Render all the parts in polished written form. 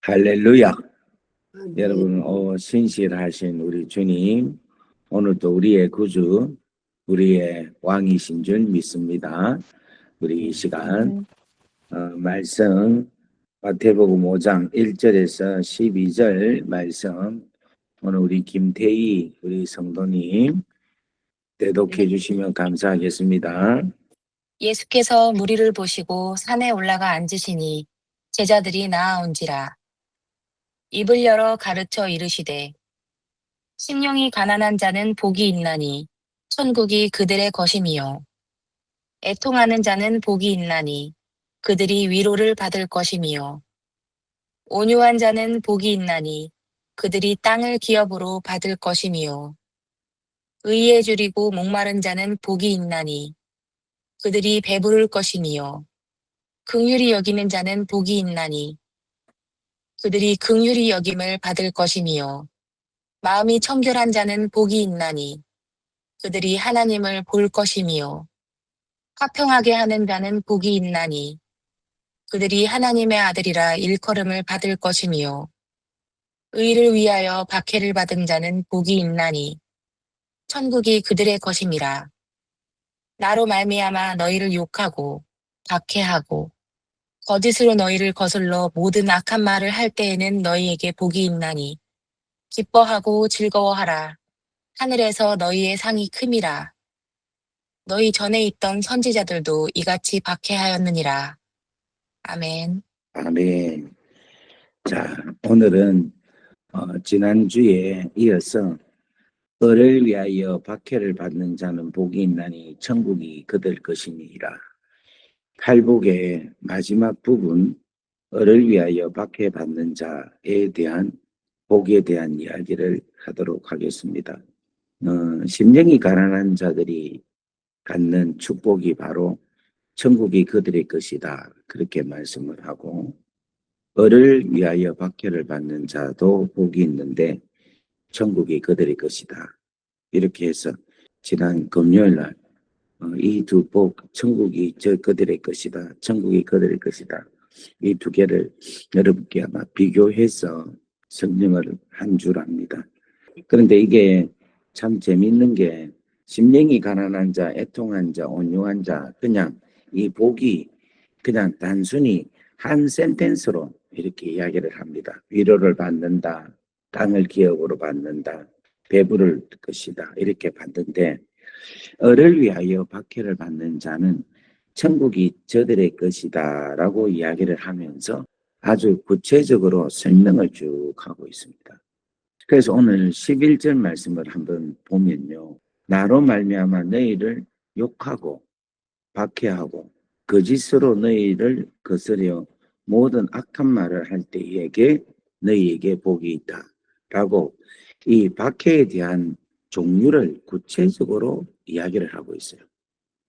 할렐루야. 아멘. 여러분, 신실하신 우리 주님, 오늘도 우리의 구주, 우리의 왕이신 줄 믿습니다. 우리 이 시간 말씀 마태복음 5장 1절에서 12절 말씀, 오늘 우리 김태희 우리 성도님 대독해 주시면 감사하겠습니다. 예수께서 무리를 보시고 산에 올라가 앉으시니 제자들이 나아온지라. 입을 열어 가르쳐 이르시되 심령이 가난한 자는 복이 있나니 천국이 그들의 것임이요. 애통하는 자는 복이 있나니 그들이 위로를 받을 것임이요. 온유한 자는 복이 있나니 그들이 땅을 기업으로 받을 것임이요. 의에 줄이고 목마른 자는 복이 있나니 그들이 배부를 것이니요. 긍휼히 여기는 자는 복이 있나니 그들이 긍휼히 여김을 받을 것이니요. 마음이 청결한 자는 복이 있나니 그들이 하나님을 볼 것이니요. 화평하게 하는 자는 복이 있나니 그들이 하나님의 아들이라 일컬음을 받을 것이니요. 의를 위하여 박해를 받은 자는 복이 있나니 천국이 그들의 것임이라. 나로 말미암아 너희를 욕하고 박해하고 거짓으로 너희를 거슬러 모든 악한 말을 할 때에는 너희에게 복이 있나니 기뻐하고 즐거워하라. 하늘에서 너희의 상이 큼이라. 너희 전에 있던 선지자들도 이같이 박해하였느니라. 아멘. 아멘. 자, 오늘은 지난주에 이어서 을을 위하여 박해를 받는 자는 복이 있나니 천국이 그들 것이니라. 칼복의 마지막 부분, 을을 위하여 박해받는 자에 대한 복에 대한 이야기를 하도록 하겠습니다. 심령이 가난한 자들이 갖는 축복이 바로 천국이 그들의 것이다, 그렇게 말씀을 하고, 을을 위하여 박해를 받는 자도 복이 있는데 천국이 그들의 것이다, 이렇게 해서 지난 금요일 날 이 두 복, 천국이 그들의 것이다, 천국이 그들의 것이다, 이 두 개를 여러분께 아마 비교해서 설명을 한 줄 압니다. 그런데 이게 참 재미있는 게 심령이 가난한 자, 애통한 자, 온유한 자, 그냥 이 복이 그냥 단순히 한 센텐스로 이렇게 이야기를 합니다. 위로를 받는다, 땅을 기업으로 받는다, 배부를 것이다, 이렇게 받는데, 을을 위하여 박해를 받는 자는 천국이 저들의 것이다 라고 이야기를 하면서 아주 구체적으로 설명을 쭉 하고 있습니다. 그래서 오늘 11절 말씀을 한번 보면요, 나로 말미암아 너희를 욕하고 박해하고 거짓으로 너희를 거스려 모든 악한 말을 할 때에게 너희에게 복이 있다 라고 이 박해에 대한 종류를 구체적으로 이야기를 하고 있어요.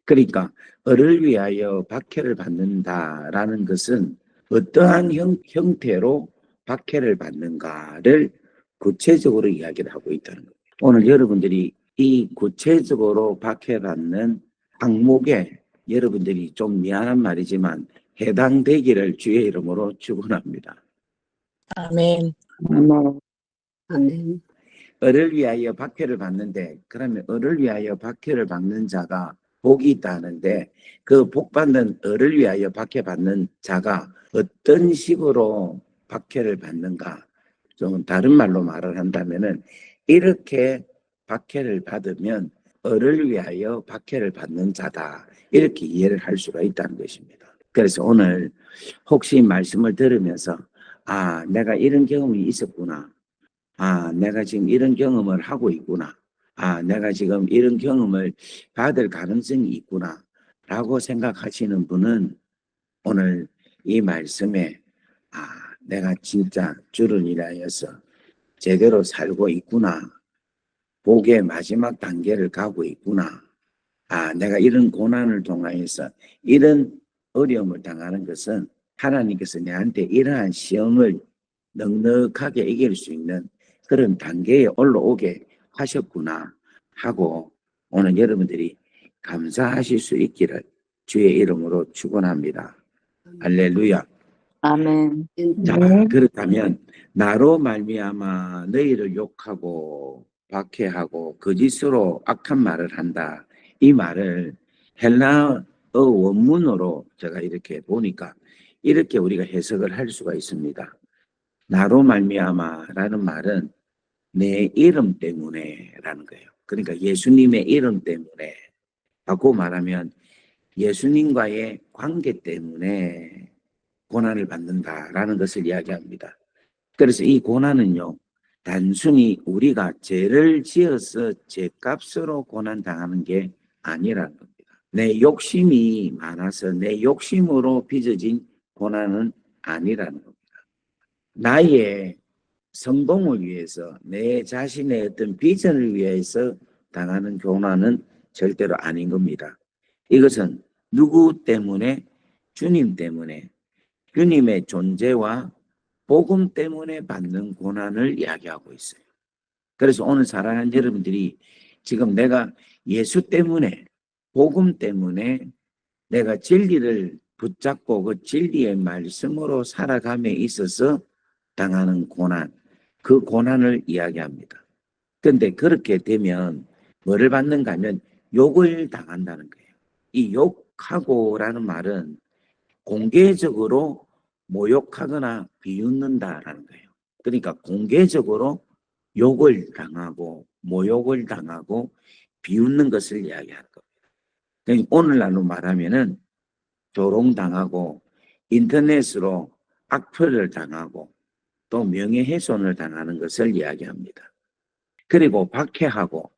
그러니까 을을 위하여 박해를 받는다라는 것은 어떠한 형태로 박해를 받는가를 구체적으로 이야기를 하고 있다는 거예요. 오늘 여러분들이 이 구체적으로 박해받는 항목에 여러분들이 좀 미안한 말이지만 해당되기를 주의 이름으로 축원합니다. 아멘. 아멘. 을을 위하여 박해를 받는데, 그러면 을을 위하여 박해를 받는 자가 복이 있다는데, 그 복받는 을을 위하여 박해받는 자가 어떤 식으로 박해를 받는가, 좀 다른 말로 말을 한다면은 이렇게 박해를 받으면 을을 위하여 박해를 받는 자다, 이렇게 이해를 할 수가 있다는 것입니다. 그래서 오늘 혹시 말씀을 들으면서 내가 이런 경험이 있었구나, 내가 지금 이런 경험을 하고 있구나, 내가 지금 이런 경험을 받을 가능성이 있구나 라고 생각하시는 분은 오늘 이 말씀에 내가 진짜 주를 인하여서 제대로 살고 있구나, 복의 마지막 단계를 가고 있구나, 내가 이런 고난을 통하여서 이런 어려움을 당하는 것은 하나님께서 내한테 이러한 시험을 넉넉하게 이길 수 있는 그런 단계에 올라오게 하셨구나 하고 오늘 여러분들이 감사하실 수 있기를 주의 이름으로 축원합니다. 할렐루야. 아멘. 자, 네. 그렇다면 나로 말미암아 너희를 욕하고 박해하고 거짓으로 악한 말을 한다. 이 말을 헬라어 원문으로 제가 이렇게 보니까 이렇게 우리가 해석을 할 수가 있습니다. 나로 말미암아라는 말은 내 이름 때문에라는 거예요. 그러니까 예수님의 이름 때문에 라고 말하면 예수님과의 관계 때문에 고난을 받는다라는 것을 이야기합니다. 그래서 이 고난은요, 단순히 우리가 죄를 지어서 죄값으로 고난당하는 게 아니라는 겁니다. 내 욕심이 많아서 내 욕심으로 빚어진 고난은 아니라는 겁니다. 나의 성공을 위해서 내 자신의 어떤 비전을 위해서 당하는 고난은 절대로 아닌 겁니다. 이것은 누구 때문에? 주님 때문에, 주님의 존재와 복음 때문에 받는 고난을 이야기하고 있어요. 그래서 오늘 사랑하는 여러분들이 지금 내가 예수 때문에, 복음 때문에 내가 진리를 붙잡고 그 진리의 말씀으로 살아감에 있어서 당하는 고난, 그 고난을 이야기합니다. 그런데 그렇게 되면 뭐를 받는가 하면 욕을 당한다는 거예요. 이 욕하고라는 말은 공개적으로 모욕하거나 비웃는다라는 거예요. 그러니까 공개적으로 욕을 당하고 모욕을 당하고 비웃는 것을 이야기하는 겁니다. 그러니까 오늘날로 말하면은 조롱당하고 인터넷으로 악플을 당하고 또 명예훼손을 당하는 것을 이야기합니다. 그리고 박해하고,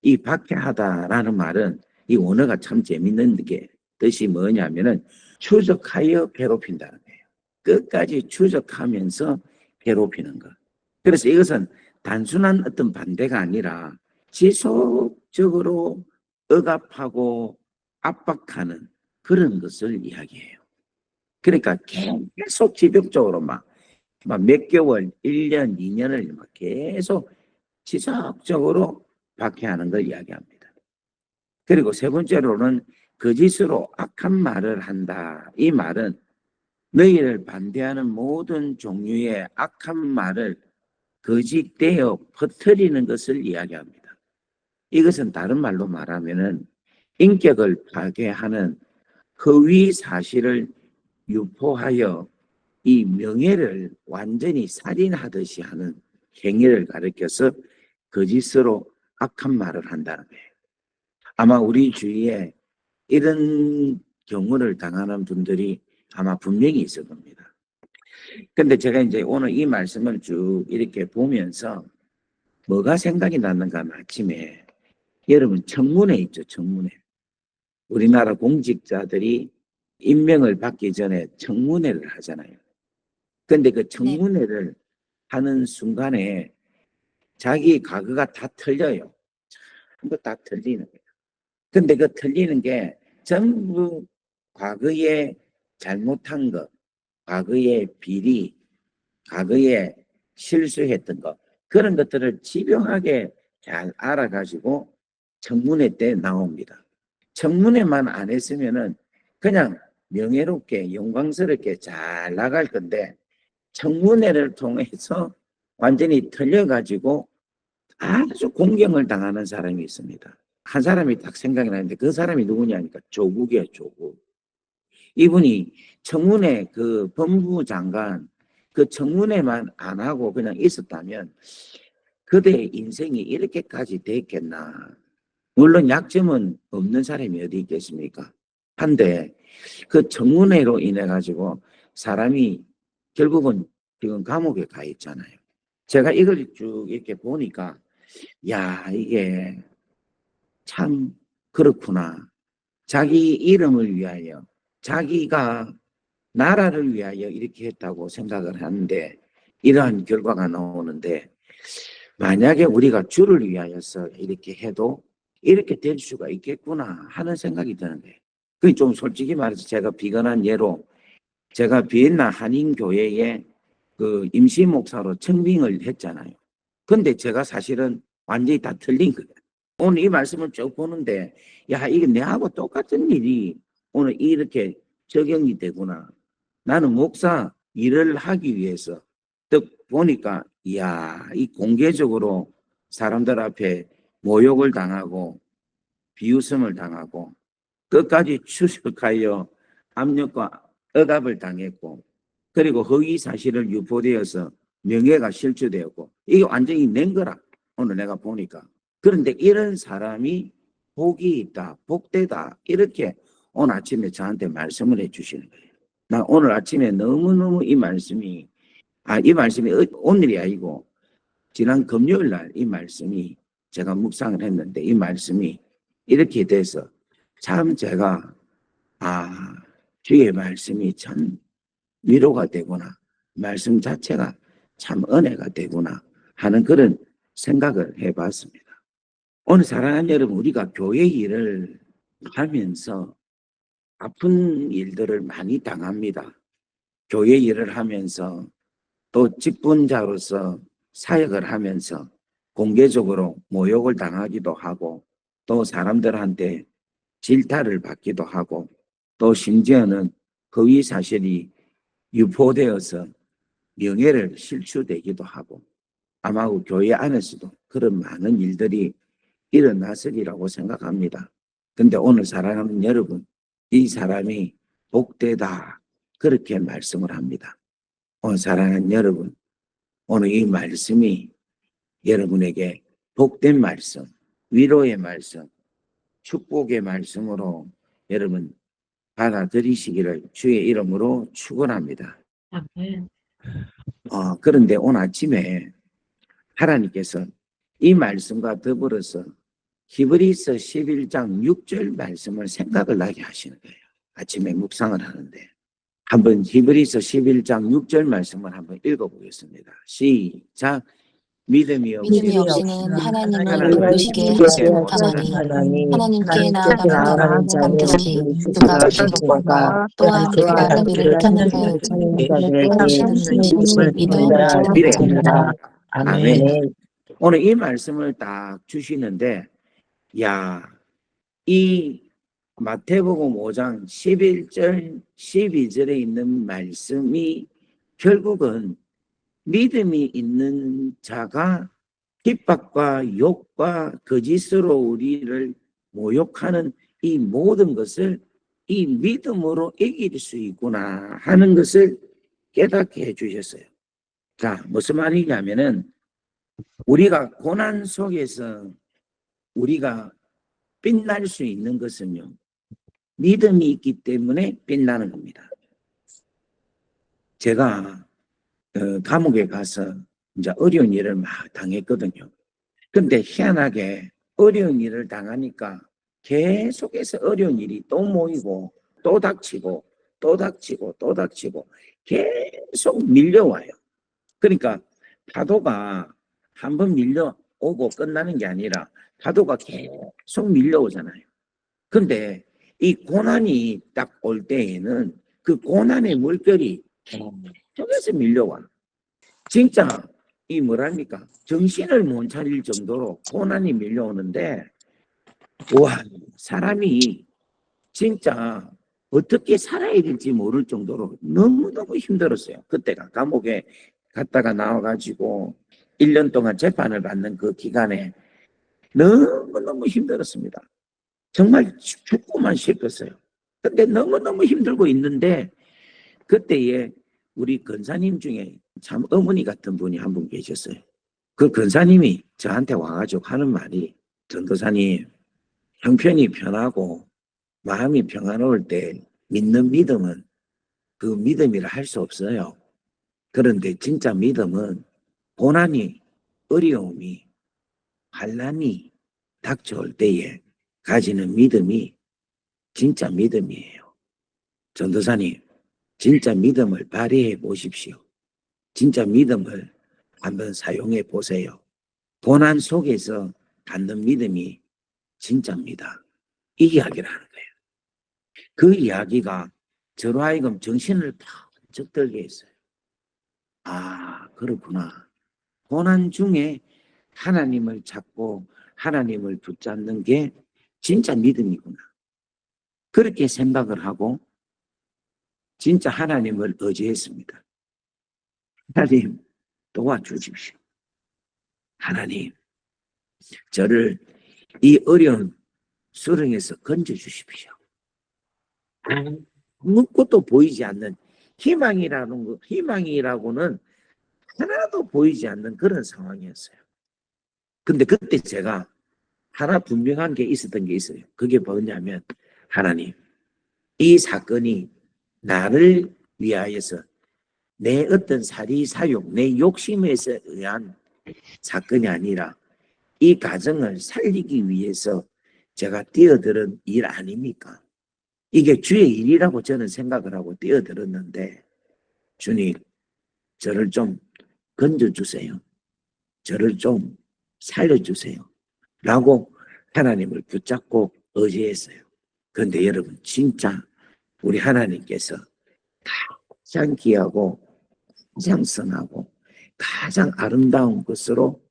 이 박해하다라는 말은 이 언어가 참 재밌는 게 뜻이 뭐냐면은 추적하여 괴롭힌다는 거예요. 끝까지 추적하면서 괴롭히는 것. 그래서 이것은 단순한 어떤 반대가 아니라 지속적으로 억압하고 압박하는 그런 것을 이야기해요. 그러니까 계속 지속적으로 막 몇 개월, 1년, 2년을 막 계속 지속적으로 박해하는 걸 이야기합니다. 그리고 세 번째로는 거짓으로 악한 말을 한다. 이 말은 너희를 반대하는 모든 종류의 악한 말을 거짓되어 퍼뜨리는 것을 이야기합니다. 이것은 다른 말로 말하면은 인격을 파괴하는 허위 사실을 유포하여 이 명예를 완전히 살인하듯이 하는 행위를 가리켜서 거짓으로 악한 말을 한다는 거예요. 아마 우리 주위에 이런 경우를 당하는 분들이 아마 분명히 있을 겁니다. 근데 제가 이제 오늘 이 말씀을 쭉 이렇게 보면서 뭐가 생각이 났는가 하면 아침에 여러분 청문회 있죠, 청문회. 우리나라 공직자들이 임명을 받기 전에 청문회를 하잖아요. 근데 그 청문회를 하는 순간에 자기 과거가 다 틀려요. 전부 다 틀리는 거예요. 근데 그 틀리는 게 전부 과거에 잘못한 것, 과거에 비리, 과거에 실수했던 것, 그런 것들을 집요하게 잘 알아가지고 청문회 때 나옵니다. 청문회만 안 했으면은 그냥 명예롭게 영광스럽게 잘 나갈 건데 청문회를 통해서 완전히 틀려가지고 아주 공경을 당하는 사람이 있습니다. 한 사람이 딱 생각이 나는데 그 사람이 누구냐니까 조국이에요, 조국. 이분이 청문회 그 법무부 장관 그 청문회만 안 하고 그냥 있었다면 그대의 인생이 이렇게까지 됐겠나. 물론 약점은 없는 사람이 어디 있겠습니까? 한데 그 청문회로 인해 가지고 사람이 결국은 지금 감옥에 가 있잖아요. 제가 이걸 쭉 이렇게 보니까 야, 이게 참 그렇구나. 자기 이름을 위하여, 자기가 나라를 위하여 이렇게 했다고 생각을 하는데 이러한 결과가 나오는데 만약에 우리가 주를 위하여서 이렇게 해도 이렇게 될 수가 있겠구나 하는 생각이 드는데 그게 좀 솔직히 말해서 제가 비근한 예로 제가 비엔나 한인교회에 그 임시 목사로 청빙을 했잖아요. 근데 제가 사실은 완전히 다 틀린 거예요. 오늘 이 말씀을 쭉 보는데 야, 이게 내하고 똑같은 일이 오늘 이렇게 적용이 되구나. 나는 목사 일을 하기 위해서 딱 보니까 이야, 이 공개적으로 사람들 앞에 모욕을 당하고 비웃음을 당하고 끝까지 추적하여 압력과 억압을 당했고 그리고 허위 사실을 유포되어서 명예가 실추되었고 이게 완전히 낸 거라 오늘 내가 보니까. 그런데 이런 사람이 복이 있다, 복되다 이렇게 오늘 아침에 저한테 말씀을 해주시는 거예요. 나 오늘 아침에 너무너무 이 말씀이 오늘이 아니고 지난 금요일 날 이 말씀이 제가 묵상을 했는데 이 말씀이 이렇게 돼서 참 제가 주의 말씀이 참 위로가 되구나. 말씀 자체가 참 은혜가 되구나 하는 그런 생각을 해봤습니다. 오늘 사랑하는 여러분, 우리가 교회 일을 하면서 아픈 일들을 많이 당합니다. 교회 일을 하면서 또 직분자로서 사역을 하면서 공개적으로 모욕을 당하기도 하고 또 사람들한테 질타를 받기도 하고 또 심지어는 허위 사실이 유포되어서 명예를 실추되기도 하고 아마 교회 안에서도 그런 많은 일들이 일어났으리라고 생각합니다. 근데 오늘 사랑하는 여러분, 이 사람이 복되다 그렇게 말씀을 합니다. 오늘 사랑하는 여러분, 오늘 이 말씀이 여러분에게 복된 말씀, 위로의 말씀, 축복의 말씀으로 여러분 받아들이시기를 주의 이름으로 축원합니다. 아멘. 그런데 오늘 아침에 하나님께서 이 말씀과 더불어서 히브리서 11장 6절 말씀을 생각을 나게 하시는 거예요. 아침에 묵상을 하는데 한번 히브리서 11장 6절 말씀을 한번 읽어보겠습니다. 시작. 믿음이 없이는 하나님을 하나님을 기쁘시게 할 수 못하나니 하나님께 나아가는 자는 반드시 그가 축복과 또한 그가 너희를 찾는 자에게 하시는 것을 믿으라. 아멘. 오늘 이 말씀을 딱 주시는데 이 마태복음 5장 11절 12절에 있는 말씀이 결국은 믿음이 있는 자가 핍박과 욕과 거짓으로 우리를 모욕하는 이 모든 것을 이 믿음으로 이길 수 있구나 하는 것을 깨닫게 해주셨어요. 자, 무슨 말이냐면은 우리가 고난 속에서 우리가 빛날 수 있는 것은요, 믿음이 있기 때문에 빛나는 겁니다. 제가 감옥에 가서 이제 어려운 일을 막 당했거든요. 근데 희한하게 어려운 일을 당하니까 계속해서 어려운 일이 또 모이고 또 닥치고 또 닥치고 또 닥치고 계속 밀려와요. 그러니까 파도가 한번 밀려오고 끝나는 게 아니라 파도가 계속 밀려오잖아요. 근데 이 고난이 딱 올 때에는 그 고난의 물결이 계속해서 밀려와. 진짜 이 뭐랍니까? 정신을 못 차릴 정도로 고난이 밀려오는데 와, 사람이 진짜 어떻게 살아야 될지 모를 정도로 너무너무 힘들었어요. 그때가 감옥에 갔다가 나와가지고 1년 동안 재판을 받는 그 기간에 너무너무 힘들었습니다. 정말 죽고만 싶었어요. 근데 너무너무 힘들고 있는데 그때에 우리 권사님 중에 참 어머니 같은 분이 한 분 계셨어요. 그 권사님이 저한테 와가지고 하는 말이 전도사님, 형편이 편하고 마음이 평안할 때 믿는 믿음은 그 믿음이라 할 수 없어요. 그런데 진짜 믿음은 고난이, 어려움이, 환난이 닥쳐올 때에 가지는 믿음이 진짜 믿음이에요. 전도사님, 진짜 믿음을 발휘해 보십시오. 진짜 믿음을 한번 사용해 보세요. 고난 속에서 갖는 믿음이 진짜입니다. 이 이야기를 하는 거예요. 그 이야기가 저로 하여금 정신을 번쩍 들게 했어요. 그렇구나. 고난 중에 하나님을 찾고 하나님을 붙잡는 게 진짜 믿음이구나. 그렇게 생각을 하고 진짜 하나님을 의지했습니다. 하나님 도와주십시오. 하나님 저를 이 어려운 수렁에서 건져주십시오. 아무것도 보이지 않는 희망이라고는 하나도 보이지 않는 그런 상황이었어요. 근데 그때 제가 하나 분명한 게 있었던 게 있어요. 그게 뭐냐면 하나님 이 사건이 나를 위하여서 내 어떤 사리사욕, 내 욕심에서 의한 사건이 아니라 이 가정을 살리기 위해서 제가 뛰어드는 일 아닙니까? 이게 주의 일이라고 저는 생각을 하고 뛰어들었는데 주님 저를 좀 건져주세요. 저를 좀 살려주세요. 라고 하나님을 붙잡고 의지했어요. 그런데 여러분 진짜 우리 하나님께서 가장 귀하고 가장 선하고 가장 아름다운 것으로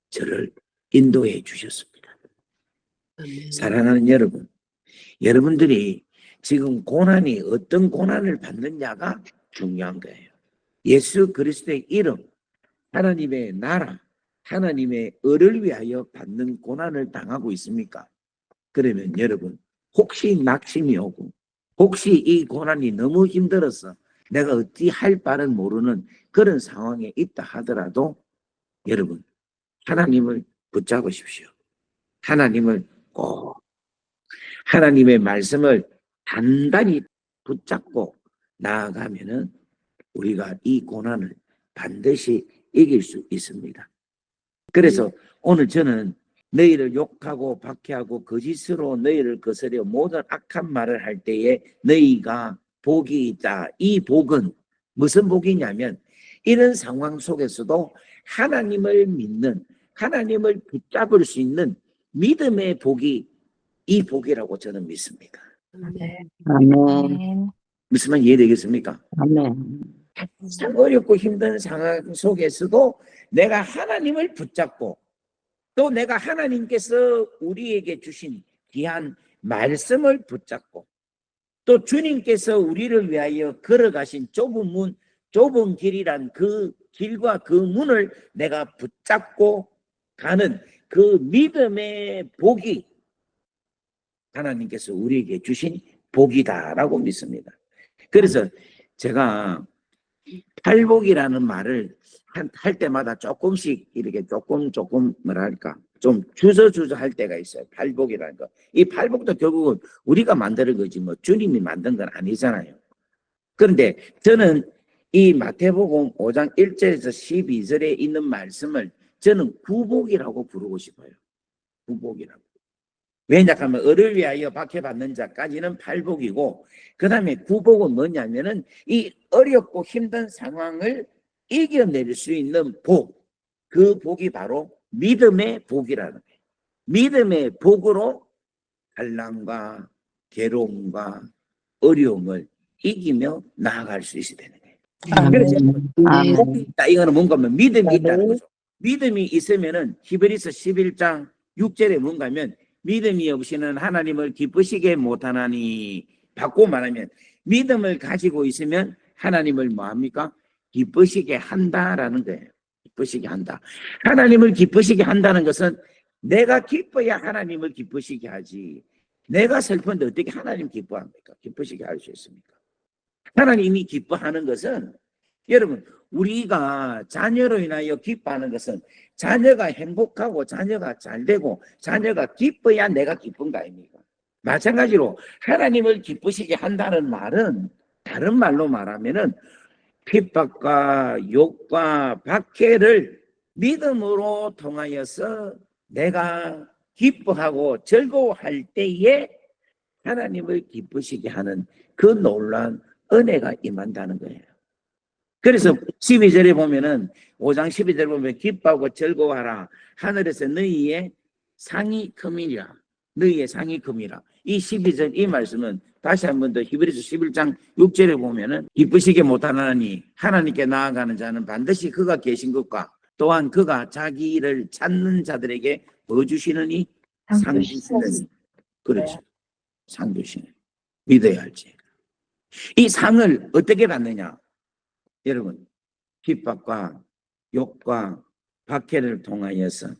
저를 인도해 주셨습니다. 사랑하는 여러분, 여러분들이 지금 고난이 어떤 고난을 받느냐가 중요한 거예요. 예수 그리스도의 이름, 하나님의 나라, 하나님의 의를 위하여 받는 고난을 당하고 있습니까? 그러면 여러분 혹시 낙심이 오고 혹시 이 고난이 너무 힘들어서 내가 어찌 할 바를 모르는 그런 상황에 있다 하더라도 여러분 하나님을 붙잡으십시오. 하나님을 꼭 하나님의 말씀을 단단히 붙잡고 나아가면은 우리가 이 고난을 반드시 이길 수 있습니다. 그래서 오늘 저는 너희를 욕하고 박해하고 거짓으로 너희를 거스려 모든 악한 말을 할 때에 너희가 복이 있다. 이 복은 무슨 복이냐면 이런 상황 속에서도 하나님을 믿는 하나님을 붙잡을 수 있는 믿음의 복이 이 복이라고 저는 믿습니다. 아멘. 무슨 말 이해되겠습니까? 아멘. 참 어렵고 힘든 상황 속에서도 내가 하나님을 붙잡고 또 내가 하나님께서 우리에게 주신 귀한 말씀을 붙잡고 또 주님께서 우리를 위하여 걸어가신 좁은 문, 좁은 길이란 그 길과 그 문을 내가 붙잡고 가는 그 믿음의 복이 하나님께서 우리에게 주신 복이다라고 믿습니다. 그래서 제가 팔복이라는 말을 할 때마다 조금씩 이렇게 조금 뭐랄까 좀 주저 할 때가 있어요. 팔복이라는 거. 이 팔복도 결국은 우리가 만드는 거지 뭐 주님이 만든 건 아니잖아요. 그런데 저는 이 마태복음 5장 1절에서 12절에 있는 말씀을 저는 구복이라고 부르고 싶어요. 구복이라고. 왜냐하면 을을 위하여 박해받는 자까지는 팔복이고 그 다음에 구복은 뭐냐면은 이 어렵고 힘든 상황을 이겨낼 수 있는 복, 그 복이 바로 믿음의 복이라는 거예요. 믿음의 복으로 환난과 괴로움과 어려움을 이기며 나아갈 수 있어야 되는 거예요. 그래서 복이 있다 이거는 뭔가 하면 믿음이 있다는 거죠. 믿음이 있으면은 히브리서 11장 6절에 뭔가 하면 믿음이 없이는 하나님을 기쁘시게 못하나니 바꾸고 말하면 믿음을 가지고 있으면 하나님을 뭐합니까? 기쁘시게 한다라는 거예요. 기쁘시게 한다. 하나님을 기쁘시게 한다는 것은 내가 기뻐야 하나님을 기쁘시게 하지. 내가 슬픈데 어떻게 하나님 기뻐합니까? 기쁘시게 할 수 있습니까? 하나님이 기뻐하는 것은 여러분 우리가 자녀로 인하여 기뻐하는 것은 자녀가 행복하고 자녀가 잘되고 자녀가 기뻐야 내가 기쁜 거 아닙니까? 마찬가지로 하나님을 기쁘시게 한다는 말은 다른 말로 말하면은 핍박과 욕과 박해를 믿음으로 통하여서 내가 기뻐하고 즐거워할 때에 하나님을 기쁘시게 하는 그 놀라운 은혜가 임한다는 거예요. 그래서 12절에 보면은 5장 12절에 보면 기뻐하고 즐거워하라. 하늘에서 너희의 상이 큼이라. 너희의 상이 큼이라. 이 12절 이 말씀은 다시 한 번 더 히브리서 11장 6절에 보면은 기쁘시게 못하나니 하나님께 나아가는 자는 반드시 그가 계신 것과 또한 그가 자기를 찾는 자들에게 뭐 주시느니 상 주시느니. 그렇죠. 상 주시느니. 믿어야 할지. 이 상을 어떻게 받느냐? 여러분 핍박과 욕과 박해를 통하여서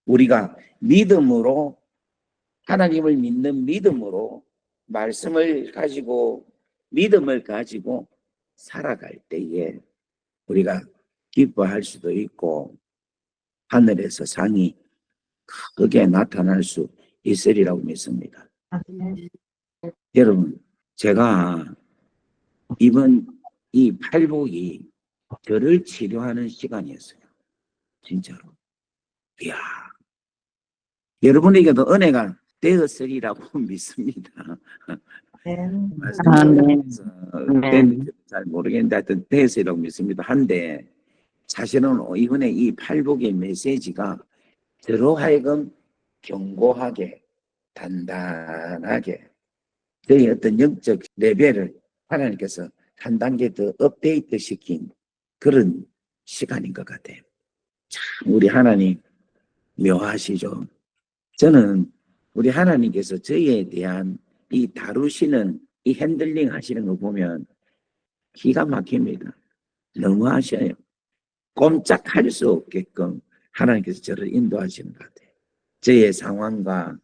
우리가 믿음으로 하나님을 믿는 믿음으로 말씀을 가지고 믿음을 가지고 살아갈 때에 우리가 기뻐할 수도 있고 하늘에서 상이 크게 나타날 수 있으리라고 믿습니다. 여러분, 제가 이번 이 팔복이 저를 치료하는 시간이었어요. 진짜로. 이야, 여러분에게도 은혜가 되었으리라고 믿습니다. 말씀드리면서 잘 모르겠는데 하여튼 되었으리라고 믿습니다. 한데 사실은 이번에 이 팔복의 메시지가 저로 하여금 견고하게 단단하게 저희 어떤 영적 레벨을 하나님께서 한 단계 더 업데이트 시킨 그런 시간인 것 같아요. 참 우리 하나님 묘하시죠. 저는 우리 하나님께서 저희에 대한 이 다루시는 이 핸들링 하시는 거 보면 기가 막힙니다. 너무 하셔요. 꼼짝할 수 없게끔 하나님께서 저를 인도하시는 것 같아요. 저의 상황과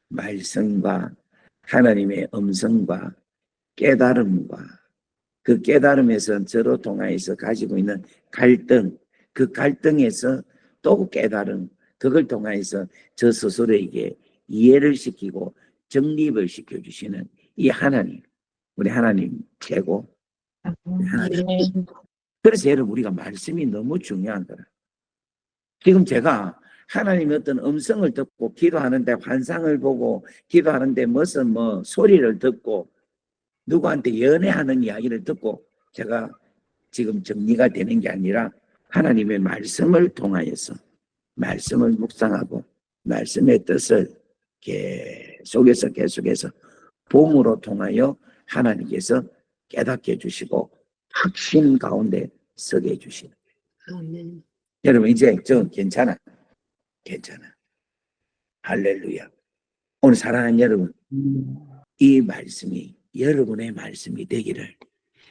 말씀과 하나님의 음성과 깨달음과 그 깨달음에서 저로 통하여서 가지고 있는 갈등, 그 갈등에서 또 깨달음, 그걸 통하여서 저 스스로에게 이해를 시키고 정립을 시켜주시는 이 하나님, 우리 하나님 최고. 하나님. 그래서 여러분 우리가 말씀이 너무 중요한 거라. 지금 제가 하나님의 어떤 음성을 듣고 기도하는데 환상을 보고 기도하는데 무슨 소리를 듣고 누구한테 연애하는 이야기를 듣고 제가 지금 정리가 되는 게 아니라 하나님의 말씀을 통하여서 말씀을 묵상하고 말씀의 뜻을 계속해서 봄으로 통하여 하나님께서 깨닫게 해주시고 확신 가운데 서게 해주시는 거예요. 아멘. 여러분 이제 저 괜찮아. 할렐루야. 오늘 사랑하는 여러분, 이 말씀이 여러분의 말씀이 되기를,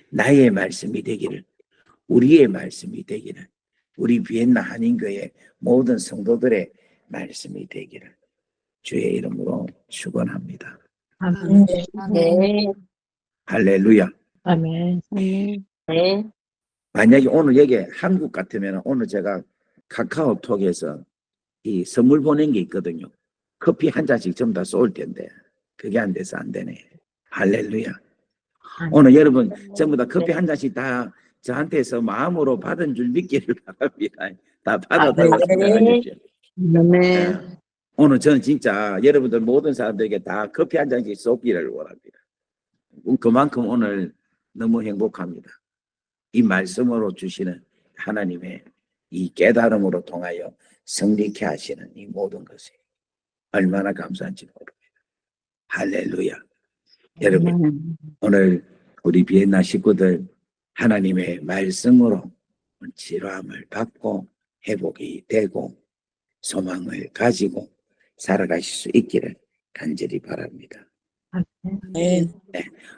나의 말씀이 되기를, 우리의 말씀이 되기를, 우리 비엔나 한인교회 모든 성도들의 말씀이 되기를 주의 이름으로 축원합니다. 아멘. 할렐루야. 아멘. 네. 만약에 오늘 여기 한국 같으면 오늘 제가 카카오톡에서 이 선물 보낸 게 있거든요. 커피 한 잔씩 전부 다 쏠 텐데 그게 안 돼서 안 되네. 할렐루야. 오늘 여러분 전부 다 커피 한 잔씩 다 저한테서 마음으로 받은 줄 믿기를 바랍니다. 다 받았다고 생각하십시오. 아멘. 오늘 저는 진짜 여러분들 모든 사람들에게 다 커피 한 잔씩 쏘기를 원합니다. 그만큼 오늘 너무 행복합니다. 이 말씀으로 주시는 하나님의 이 깨달음으로 통하여 성립케 하시는 이 모든 것이 얼마나 감사한지 모릅니다. 할렐루야. 여러분 오늘 우리 비엔나 식구들 하나님의 말씀으로 치료함을 받고 회복이 되고 소망을 가지고 살아가실 수 있기를 간절히 바랍니다. 네.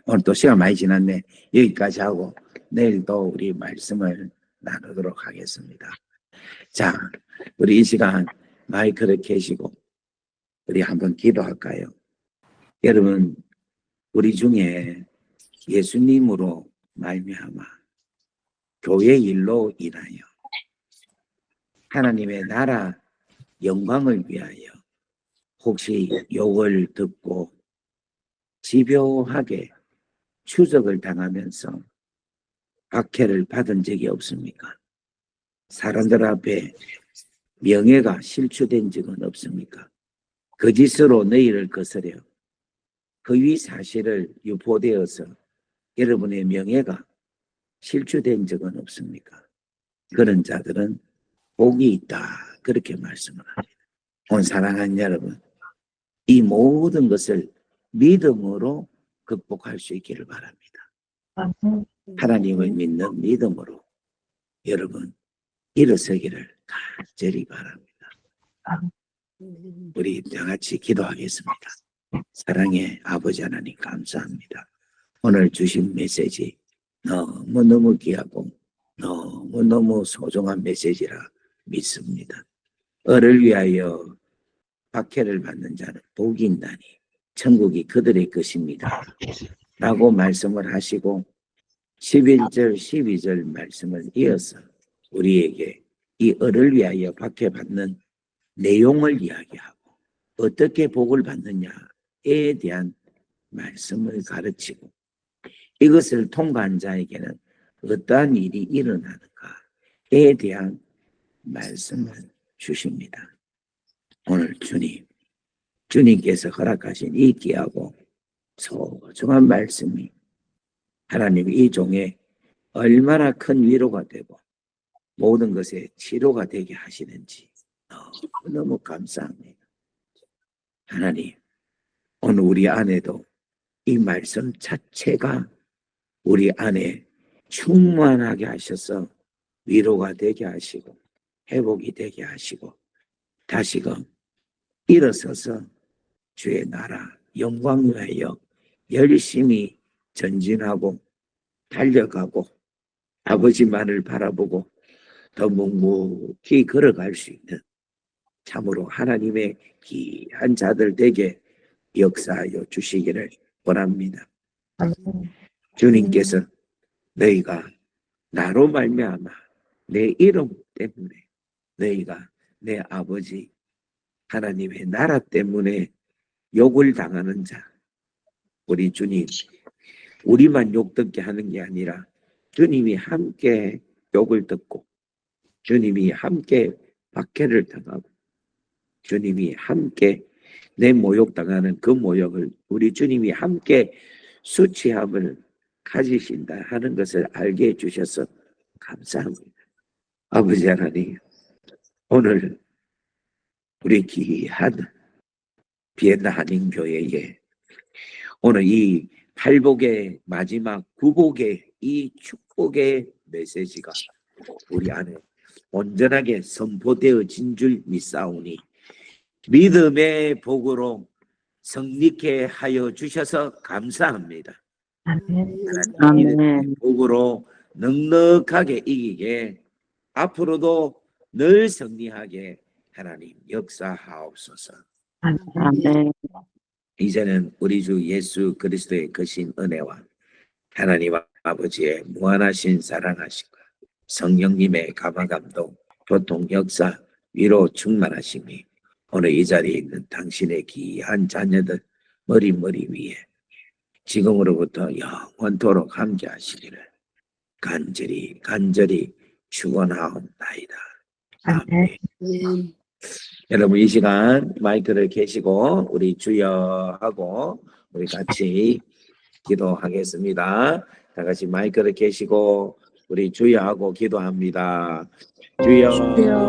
오늘 또 시간 많이 지났네. 여기까지 하고 내일 또 우리 말씀을 나누도록 하겠습니다. 자, 우리 이 시간 마이크를 켜시고 우리 한번 기도할까요? 여러분, 우리 중에 예수님으로 말미암아 교회 일로 인하여 하나님의 나라 영광을 위하여 혹시 욕을 듣고 집요하게 추적을 당하면서 박해를 받은 적이 없습니까? 사람들 앞에 명예가 실추된 적은 없습니까? 거짓으로 너희를 거스려 허위 사실을 유포되어서 여러분의 명예가 실추된 적은 없습니까? 그런 자들은 복이 있다. 그렇게 말씀을 합니다. 오늘 사랑하는 여러분, 이 모든 것을 믿음으로 극복할 수 있기를 바랍니다. 하나님을 믿는 믿음으로 여러분 일어서기를 간절히 바랍니다. 우리 다 같이 기도하겠습니다. 사랑의 아버지 하나님 감사합니다. 오늘 주신 메시지 너무너무 귀하고 너무너무 소중한 메시지라 믿습니다. 을을 위하여 박해를 받는 자는 복이 있나니 천국이 그들의 것입니다. 라고 말씀을 하시고 11절 12절 말씀을 이어서 우리에게 이 을을 위하여 박해받는 내용을 이야기하고 어떻게 복을 받느냐에 대한 말씀을 가르치고 이것을 통과한 자에게는 어떠한 일이 일어나는가에 대한 말씀을 주십니다. 오늘 주님께서 허락하신 이 귀하고 소중한 말씀이 하나님 이 종에 얼마나 큰 위로가 되고 모든 것에 치료가 되게 하시는지 너무 감사합니다. 하나님, 오늘 우리 안에도 이 말씀 자체가 우리 안에 충만하게 하셔서 위로가 되게 하시고 회복이 되게 하시고 다시금 일어서서 주의 나라 영광 위하여 열심히 전진하고 달려가고 아버지만을 바라보고 더 묵묵히 걸어갈 수 있는 참으로 하나님의 귀한 자들 되게 역사하여 주시기를 원합니다. 주님께서 너희가 나로 말미암아 내 이름 때문에 너희가 내 아버지 하나님의 나라 때문에 욕을 당하는 자 우리 주님 우리만 욕 듣게 하는 게 아니라 주님이 함께 욕을 듣고 주님이 함께 박해를 당하고 주님이 함께 내 모욕당하는 그 모욕을 우리 주님이 함께 수치함을 가지신다 하는 것을 알게 해주셔서 감사합니다. 아버지 하나님, 오늘 우리 귀한 비엔나 한인교회에 오늘 이 팔복의 마지막 구복의 이 축복의 메시지가 우리 안에 온전하게 선포되어진 줄 믿사오니 믿음의 복으로 성립케 하여 주셔서 감사합니다. 하나님 복으로 넉넉하게 이기게 앞으로도 늘 승리하게 하나님 역사하옵소서. 아멘. 이제는 우리 주 예수 그리스도의 크신 은혜와 하나님 아버지의 무한하신 사랑하심과 성령님의 감화감동 교통 역사 위로 충만하심이 오늘 이 자리에 있는 당신의 귀한 자녀들 머리 위에 지금으로부터 영원토록 함께 하시기를 간절히 축원하옵나이다. 아멘. 여러분 이 시간 마이크를 켜시고 우리 주여 하고 우리 같이 기도하겠습니다. 다 같이 마이크를 켜시고 우리 주여 하고 기도합니다. 주여